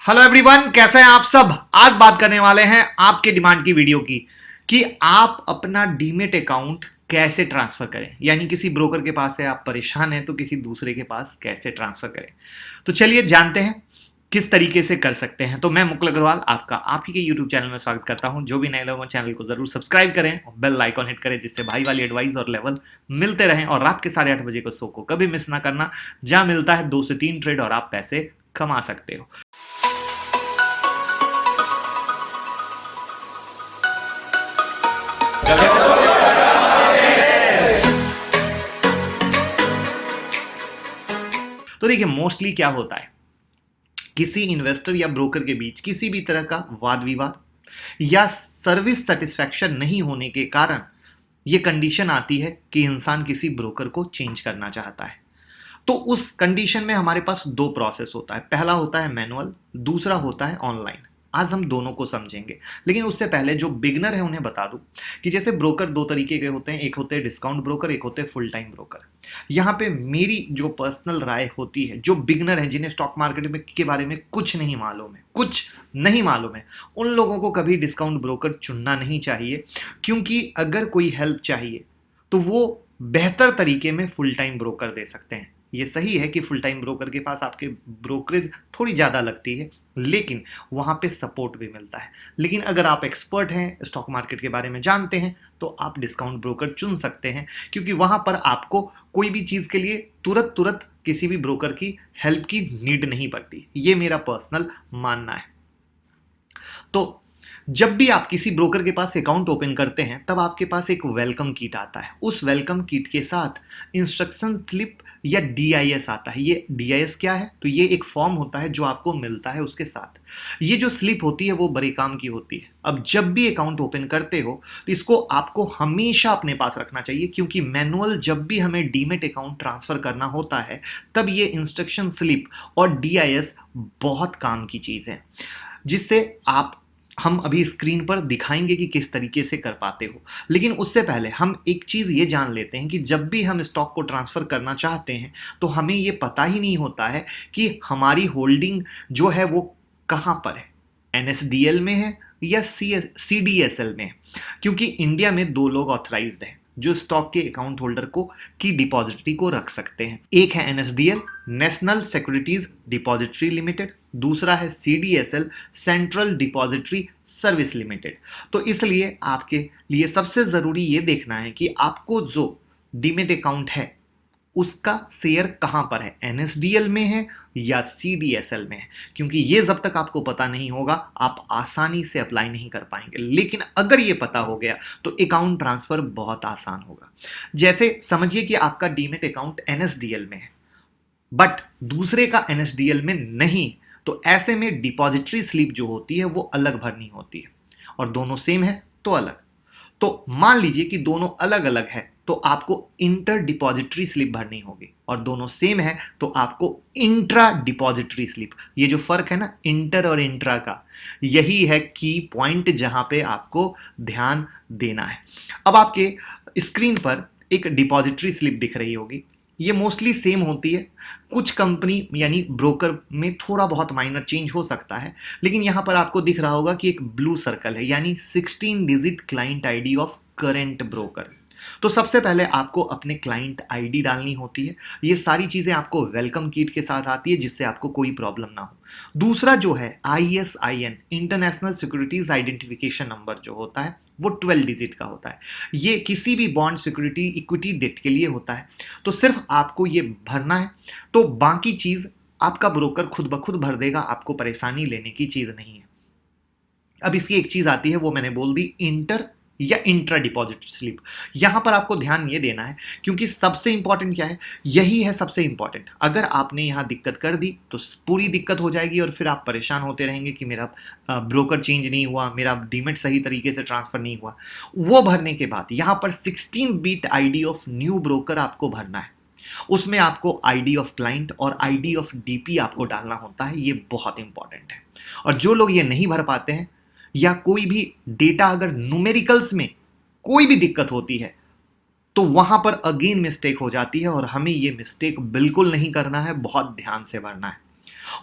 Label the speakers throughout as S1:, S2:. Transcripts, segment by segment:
S1: Hello everyone, कैसे हैं आप सब। आज बात करने वाले हैं आपके डिमांड की वीडियो की कि आप अपना डीमेट अकाउंट कैसे ट्रांसफर करें। यानी किसी ब्रोकर के पास है, आप परेशान हैं, तो किसी दूसरे के पास कैसे ट्रांसफर करें। तो चलिए जानते हैं किस तरीके से कर सकते हैं। तो मैं मुकुल अग्रवाल आपका आप ही के यूट्यूब चैनल में स्वागत करता हूं। जो भी नए लोग हैं चैनल को जरूर सब्सक्राइब करें और बेल आइकॉन हिट करें, जिससे भाई वाली एडवाइस और लेवल मिलते रहें। और रात के 8:30 बजे को शो को कभी मिस ना करना, जहां मिलता है 2 से 3 ट्रेड और आप पैसे कमा सकते हो। तो देखिए, मोस्टली क्या होता है, किसी इन्वेस्टर या ब्रोकर के बीच किसी भी तरह का वाद विवाद या सर्विस सेटिस्फैक्शन नहीं होने के कारण यह कंडीशन आती है कि इंसान किसी ब्रोकर को चेंज करना चाहता है। तो उस कंडीशन में हमारे पास दो प्रोसेस होता है। पहला होता है मैनुअल, दूसरा होता है ऑनलाइन। आज हम दोनों को समझेंगे, लेकिन उससे पहले जो बिगनर है उन्हें बता दूं कि जैसे ब्रोकर दो तरीके के होते हैं। एक होते हैं डिस्काउंट ब्रोकर, एक होते हैं फुल टाइम ब्रोकर। यहां पे मेरी जो पर्सनल राय होती है, जो बिगनर है, जिन्हें स्टॉक मार्केट में के बारे में कुछ नहीं मालूम है, उन लोगों को कभी डिस्काउंट ब्रोकर चुनना नहीं चाहिए। क्योंकि अगर कोई हेल्प चाहिए तो वो बेहतर तरीके में फुल टाइम ब्रोकर दे सकते हैं। ये सही है कि फुल टाइम ब्रोकर के पास आपके ब्रोकरेज थोड़ी ज़्यादा लगती है, लेकिन वहाँ पे सपोर्ट भी मिलता है। लेकिन अगर आप एक्सपर्ट हैं, स्टॉक मार्केट के बारे में जानते हैं, तो आप डिस्काउंट ब्रोकर चुन सकते हैं। क्योंकि वहाँ पर आपको कोई भी चीज़ के लिए तुरंत किसी भी ब्रोकर की हेल्प की नीड नहीं पड़ती। ये मेरा पर्सनल मानना है। तो जब भी आप किसी ब्रोकर के पास अकाउंट ओपन करते हैं, तब आपके पास एक वेलकम किट आता है। उस वेलकम किट के साथ इंस्ट्रक्शन स्लिप या डीआईएस आता है। ये डीआईएस क्या है? तो ये एक फॉर्म होता है जो आपको मिलता है उसके साथ। ये जो स्लिप होती है वो बड़े काम की होती है। अब जब भी अकाउंट ओपन करते हो तो इसको आपको हमेशा अपने पास रखना चाहिए, क्योंकि मैनुअल जब भी हमें डीमेट अकाउंट ट्रांसफर करना होता है, तब ये इंस्ट्रक्शन स्लिप और डीआईएस बहुत काम की चीज़ है, जिससे हम अभी स्क्रीन पर दिखाएंगे कि किस तरीके से कर पाते हो। लेकिन उससे पहले हम एक चीज़ ये जान लेते हैं कि जब भी हम स्टॉक को ट्रांसफ़र करना चाहते हैं तो हमें ये पता ही नहीं होता है कि हमारी होल्डिंग जो है वो कहाँ पर है, एनएसडीएल में है या सीडीएसएल में है। क्योंकि इंडिया में दो लोग ऑथराइज्ड हैं जो स्टॉक के अकाउंट होल्डर की डिपॉजिटरी को रख सकते हैं। एक है NSDL, national securities depository limited, दूसरा है CDSL, central depository service limited. तो इसलिए आपके लिए सबसे जरूरी ये देखना है कि आपको जो डीमेट अकाउंट है उसका शेयर कहां पर है, एनएसडीएल में है या सीडीएसएल में है। क्योंकि ये जब तक आपको पता नहीं होगा आप आसानी से अप्लाई नहीं कर पाएंगे। लेकिन अगर ये पता हो गया तो अकाउंट ट्रांसफर बहुत आसान होगा। जैसे समझिए कि आपका डीमेट अकाउंट एनएसडीएल में है बट दूसरे का एनएसडीएल में नहीं, तो ऐसे में डिपॉजिटरी स्लिप जो होती है वो अलग भरनी होती है, और दोनों सेम है तो अलग। तो मान लीजिए कि दोनों अलग अलग है तो आपको इंटर डिपॉजिटरी स्लिप भरनी होगी, और दोनों सेम है तो आपको इंट्रा डिपॉजिटरी स्लिप। ये जो फर्क है ना इंटर और इंट्रा का, यही है की पॉइंट जहां पे आपको ध्यान देना है। अब आपके स्क्रीन पर एक डिपॉजिटरी स्लिप दिख रही होगी। ये मोस्टली सेम होती है। कुछ कंपनी यानी ब्रोकर में थोड़ा बहुत माइनर चेंज हो सकता है, लेकिन यहां पर आपको दिख रहा होगा कि एक ब्लू सर्कल है, यानी 16 digit client ID of current broker. तो सबसे पहले आपको अपने क्लाइंट आईडी डालनी होती है। ये सारी चीजें आपको वेलकम किट के साथ आती है, जिससे आपको कोई प्रॉब्लम ना हो। दूसरा जो है ISIN, international securities identification number जो होता है वो 12 डिजिट का होता है। ये किसी भी बॉन्ड, सिक्योरिटी, इक्विटी, डेट के लिए होता है। तो सिर्फ आपको ये भरना है, तो बाकी चीज आपका ब्रोकर खुद ब खुद भर देगा। आपको परेशानी लेने की चीज नहीं है। अब इसकी एक चीज आती है, वो मैंने बोल दी, इंटर या इंट्रा डिपॉजिट स्लिप। यहां पर आपको ध्यान ये देना है, क्योंकि सबसे इंपॉर्टेंट क्या है, यही है सबसे इंपॉर्टेंट। अगर आपने यहां दिक्कत कर दी तो पूरी दिक्कत हो जाएगी, और फिर आप परेशान होते रहेंगे कि मेरा ब्रोकर चेंज नहीं हुआ, मेरा डीमेट सही तरीके से ट्रांसफर नहीं हुआ। वो भरने के बाद यहां पर 16 bit ID of new broker आपको भरना है। उसमें आपको आईडी ऑफ क्लाइंट और आईडी ऑफ डीपी आपको डालना होता है। ये बहुत इंपॉर्टेंट है। और जो लोग ये नहीं भर पाते हैं, या कोई भी डेटा अगर न्यूमेरिकल्स में कोई भी दिक्कत होती है, तो वहां पर अगेन मिस्टेक हो जाती है, और हमें ये मिस्टेक बिल्कुल नहीं करना है, बहुत ध्यान से भरना है।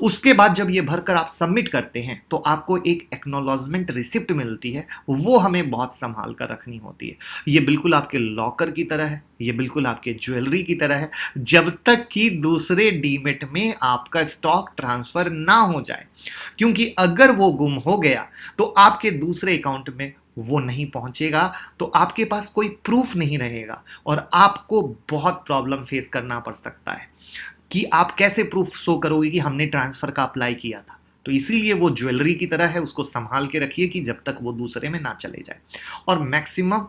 S1: उसके बाद जब ये भरकर आप सबमिट करते हैं तो आपको एक एक्नॉलेजमेंट रिसिप्ट मिलती है, वो हमें बहुत संभाल कर रखनी होती है। ये बिल्कुल आपके लॉकर की तरह है, ये बिल्कुल आपके ज्वेलरी की तरह है, जब तक कि दूसरे डीमेट में आपका स्टॉक ट्रांसफर ना हो जाए, क्योंकि अगर वो गुम हो गया तो आपके दूसरे अकाउंट में वो नहीं पहुंचेगा, तो आपके पास कोई प्रूफ नहीं रहेगा और आपको बहुत प्रॉब्लम फेस करना पड़ सकता है कि आप कैसे प्रूफ शो करोगे कि हमने ट्रांसफर का अप्लाई किया था। तो इसीलिए वो ज्वेलरी की तरह है, उसको संभाल के रखिए कि जब तक वो दूसरे में ना चले जाए, और मैक्सिमम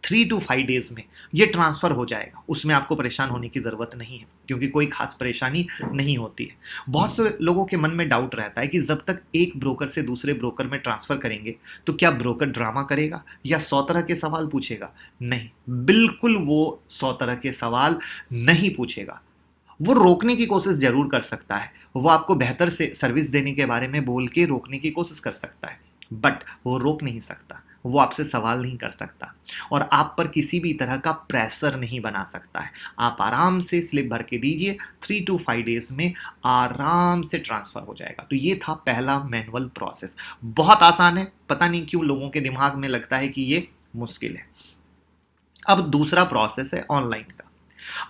S1: 3 to 5 डेज में ये ट्रांसफर हो जाएगा। उसमें आपको परेशान होने की जरूरत नहीं है, क्योंकि कोई खास परेशानी नहीं होती है। बहुत से लोगों के मन में डाउट रहता है कि जब तक एक ब्रोकर से दूसरे ब्रोकर में ट्रांसफर करेंगे तो क्या ब्रोकर ड्रामा करेगा या 100 तरह के सवाल पूछेगा। नहीं, बिल्कुल वो 100 तरह के सवाल नहीं पूछेगा। वो रोकने की कोशिश जरूर कर सकता है, वो आपको बेहतर से सर्विस देने के बारे में बोल के रोकने की कोशिश कर सकता है, बट वो रोक नहीं सकता, वो आपसे सवाल नहीं कर सकता और आप पर किसी भी तरह का प्रेशर नहीं बना सकता है। आप आराम से स्लिप भर के दीजिए, 3 to 5 डेज में आराम से ट्रांसफर हो जाएगा। तो ये था पहला मैनुअल प्रोसेस, बहुत आसान है, पता नहीं क्यों लोगों के दिमाग में लगता है कि ये मुश्किल है। अब दूसरा प्रोसेस है ऑनलाइन का।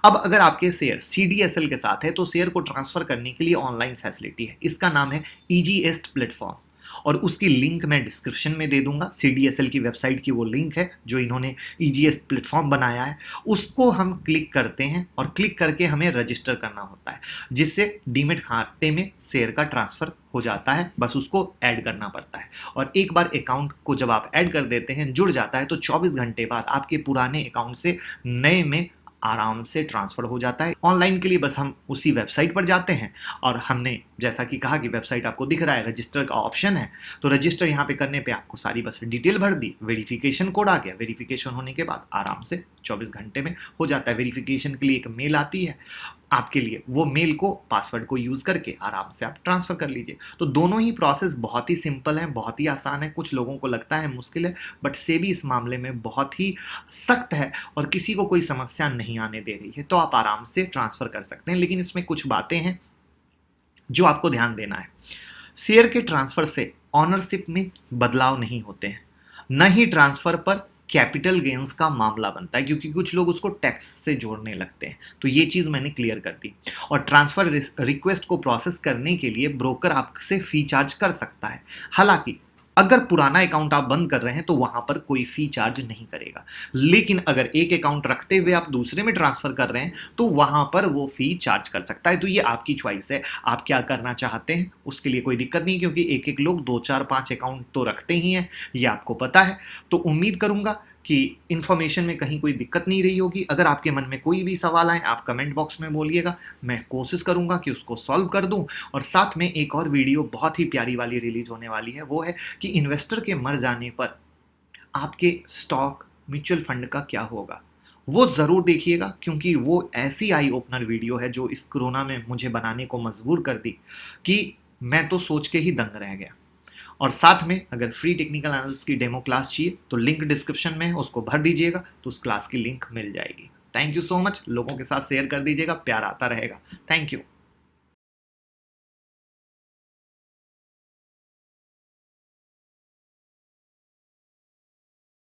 S1: अब अगर आपके शेयर CDSL के साथ है तो शेयर को ट्रांसफर करने के लिए ऑनलाइन फैसिलिटी है, इसका नाम है ईजीएस्ट प्लेटफॉर्म, और उसकी लिंक मैं डिस्क्रिप्शन में दे दूंगा। CDSL की वेबसाइट की वो लिंक है जो इन्होंने ईजीएस्ट प्लेटफॉर्म बनाया है, उसको हम क्लिक करते हैं और क्लिक करके हमें रजिस्टर करना होता है, जिससे डीमेट खाते में शेयर का ट्रांसफर हो जाता है। बस उसको ऐड करना पड़ता है, और एक बार अकाउंट को जब आप ऐड कर देते हैं, जुड़ जाता है, तो 24 घंटे बाद आपके पुराने अकाउंट से नए में आराम से ट्रांसफर हो जाता है। ऑनलाइन के लिए बस हम उसी वेबसाइट पर जाते हैं, और हमने जैसा कि कहा कि वेबसाइट आपको दिख रहा है, रजिस्टर का ऑप्शन है, तो रजिस्टर यहाँ पे करने पे आपको सारी बस डिटेल भर दी, वेरिफिकेशन कोड आ गया, वेरिफिकेशन होने के बाद आराम से 24 घंटे में हो जाता है। वेरिफिकेशन के लिए एक मेल आती है आपके लिए, वो मेल को पासवर्ड को यूज करके आराम से आप ट्रांसफर कर लीजिए। तो दोनों ही प्रोसेस बहुत ही सिंपल है, बहुत ही आसान है। कुछ लोगों को लगता है मुश्किल है, बट सेबी इस मामले में बहुत ही सख्त है और किसी को कोई समस्या नहीं आने दे रही है, तो आप आराम से ट्रांसफर कर सकते हैं। लेकिन इसमें कुछ बातें हैं जो आपको ध्यान देना है। शेयर के ट्रांसफर से ऑनरशिप में बदलाव नहीं होते हैं, न ही ट्रांसफर पर कैपिटल गेन्स का मामला बनता है, क्योंकि कुछ लोग उसको टैक्स से जोड़ने लगते हैं। तो ये चीज मैंने क्लियर कर दी। और ट्रांसफर रिक्वेस्ट को प्रोसेस करने के लिए ब्रोकर आपसे फी चार्ज कर सकता है। हालांकि अगर पुराना अकाउंट आप बंद कर रहे हैं तो वहां पर कोई फी चार्ज नहीं करेगा, लेकिन अगर एक अकाउंट रखते हुए आप दूसरे में ट्रांसफर कर रहे हैं तो वहां पर वो फी चार्ज कर सकता है। तो ये आपकी चॉइस है, आप क्या करना चाहते हैं, उसके लिए कोई दिक्कत नहीं, क्योंकि एक एक लोग 2 4 5 अकाउंट तो रखते ही हैं, ये आपको पता है। तो उम्मीद करूंगा कि इन्फॉर्मेशन में कहीं कोई दिक्कत नहीं रही होगी। अगर आपके मन में कोई भी सवाल आए, आप कमेंट बॉक्स में बोलिएगा, मैं कोशिश करूंगा कि उसको सॉल्व कर दूं। और साथ में एक और वीडियो बहुत ही प्यारी वाली रिलीज होने वाली है, वो है कि इन्वेस्टर के मर जाने पर आपके स्टॉक म्यूचुअल फंड का क्या होगा। वो ज़रूर देखिएगा, क्योंकि वो ऐसी आई ओपनर वीडियो है जो इस कोरोना में मुझे बनाने को मजबूर कर दी कि मैं तो सोच के ही दंग रह गया। और साथ में अगर फ्री टेक्निकल एनालिसिस की डेमो क्लास चाहिए तो लिंक डिस्क्रिप्शन में है, उसको भर दीजिएगा तो उस क्लास की लिंक मिल जाएगी। थैंक यू सो मच, लोगों के साथ शेयर कर दीजिएगा, प्यार आता रहेगा। Thank you.